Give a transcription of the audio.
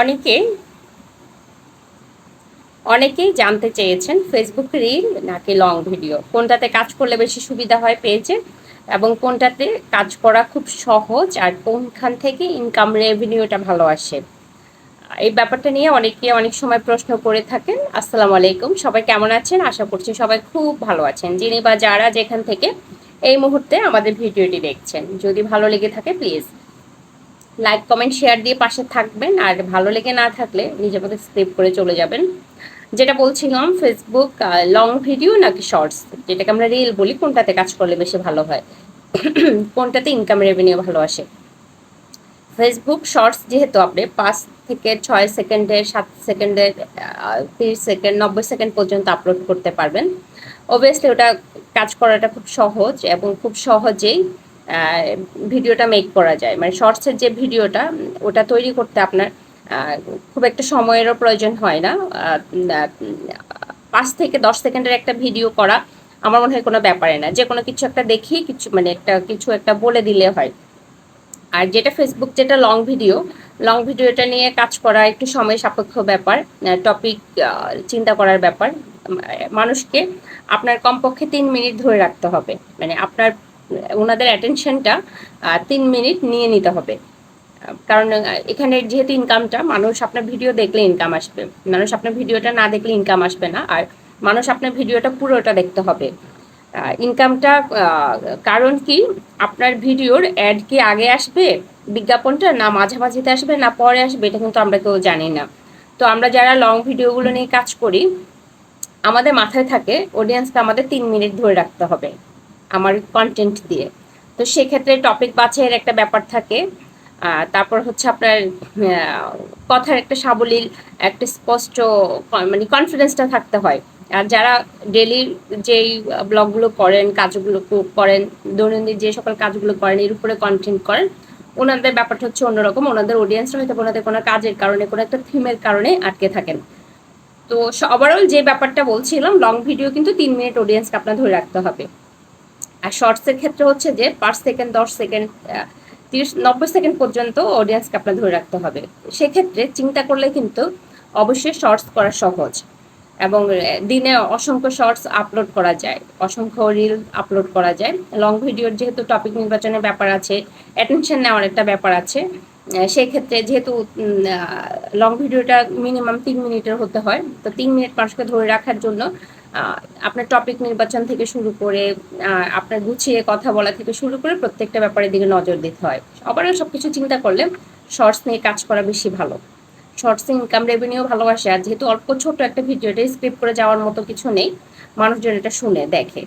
অনেকেই অনেকেই জানতে চেয়েছেন ফেসবুক রিল নাকি লং ভিডিও কোনটাতে কাজ করলে বেশি সুবিধা হয় পেজে, এবং কোনটাতে কাজ করা খুব সহজ, আর কোনখান থেকে ইনকাম রেভিনিউটা ভালো আসে। এই ব্যাপারটা নিয়ে অনেকে অনেক সময় প্রশ্ন করে থাকেন। আসসালামু আলাইকুম, সবাই কেমন আছেন? আশা করছি সবাই খুব ভালো আছেন, যিনি বা যারা যেখান থেকে এই মুহূর্তে আমাদের ভিডিওটি দেখছেন। যদি ভালো লেগে থাকে প্লিজ লাইক কমেন্ট শেয়ার দিয়ে পাশে থাকবেন, আর ভালো লেগে না থাকলে নিজের মধ্যে স্কিপ করে চলে যাবেন। যেটা বলছিলাম, ফেসবুক লং ভিডিও নাকি শর্টস, যেটাকে আমরা রিল বলি, কোনটাতে কাজ করলে বেশি ভালো হয়, কোনটাতে ইনকাম রেভিনিউ ভালো আসে। ফেসবুক শর্টস যেহেতু আপনি 5 থেকে 6 সেকেন্ডের, 7 সেকেন্ডের, 30 সেকেন্ড, 90 সেকেন্ড পর্যন্ত আপলোড করতে পারবেন। অবভিয়াসলি ওটা কাজ করাটা খুব সহজ, এবং খুব সহজেই ভিডিওটা মেক করা যায়। মানে শর্টসের যে ভিডিওটা, ওটা তৈরি করতে আপনার খুব একটা সময়েরও প্রয়োজন হয় না। 5 থেকে 10 সেকেন্ডের একটা ভিডিও করা আমার মনে হয় কোনো ব্যাপারে না, যে কোনো কিছু একটা দেখি, কিছু একটা বলে দিলে হয়। আর যেটা ফেসবুক, যেটা লং ভিডিওটা নিয়ে কাজ করা একটু সময় সাপেক্ষ ব্যাপার, টপিক চিন্তা করার ব্যাপার। মানুষকে আপনার কমপক্ষে 3 মিনিট ধরে রাখতে হবে, মানে আপনার ওনাদের অ্যাটেনশনটা 3 মিনিট নিয়ে নিতে হবে। কারণ এখানে যেহেতু ইনকামটা, মানুষ আপনার ভিডিও দেখলে ইনকাম আসবে, মানুষ আপনার ভিডিওটা না দেখলে ইনকাম আসবে না। আর মানুষ আপনার ভিডিওটা পুরোটা দেখতে হবে। ইনকামটা কারণ কি, আপনার ভিডিওর অ্যাড কি আগে আসবে, বিজ্ঞাপনটা, না মাঝামাঝিতে আসবে, না পরে আসবে, এটা কিন্তু আমরা কেউ জানি না। তো আমরা যারা লং ভিডিওগুলো নিয়ে কাজ করি, আমাদের মাথায় থাকে অডিয়েন্সকে আমাদের 3 মিনিট ধরে রাখতে হবে আমার কন্টেন্ট দিয়ে। তো সেক্ষেত্রে টপিক বাছাইয়ের একটা ব্যাপার থাকে। তারপর হচ্ছে আপনার কথার একটা সাবলীল, একটা স্পষ্ট, মানে কনফিডেন্সটা থাকতে হয়। আর যারা ডেলি যেই ব্লগগুলো করেন, কাজগুলো করেন, দৈনন্দিন যে সকল কাজগুলো করেন, এর উপরে কন্টেন্ট করেন, ওনাদের ব্যাপারটা হচ্ছে অন্যরকম। ওনাদের অডিয়েন্সরা হয়তো ওনাদের কোনো কাজের কারণে, কোনো একটা থিমের কারণে আটকে থাকেন। তো ওভারঅল যে ব্যাপারটা বলছিলাম, লং ভিডিও কিন্তু 3 মিনিট অডিয়েন্সকে আপনার ধরে রাখতে হবে। আর শর্টসের ক্ষেত্রে হচ্ছে যে 5 সেকেন্ড, 10 সেকেন্ড, 30, 90 সেকেন্ড পর্যন্ত অডিয়েন্সকে আপনার ধরে রাখতে হবে। সেক্ষেত্রে চিন্তা করলে কিন্তু অবশ্যই শর্টস করা সহজ, এবং দিনে অসংখ্য শর্টস আপলোড করা যায়, অসংখ্য রিল আপলোড করা যায়। লং ভিডিওর যেহেতু টপিক নির্বাচনের ব্যাপার আছে, অ্যাটেনশন নেওয়ার একটা ব্যাপার আছে, সেই ক্ষেত্রে যেহেতু লং ভিডিওটা মিনিমাম 3 মিনিটের হতে হয়, তো 3 মিনিট মানুষকে ধরে রাখার জন্য আপনার টপিক নির্বাচন থেকে শুরু করে, আপনার গুছিয়ে কথা বলা থেকে শুরু করে প্রত্যেকটা ব্যাপারের দিকে নজর দিতে হয়। ওভারঅল সব কিছু চিন্তা করলে শর্টস নিয়ে কাজ করা বেশি ভালো। শর্টসে ইনকাম রেভিনিউ ভালো আসে, আর যেহেতু অল্প ছোট একটা ভিডিও, এটা স্ক্রিপ্ট করে যাওয়ার মতো কিছু নেই, মানুষজন এটা শুনে দেখে।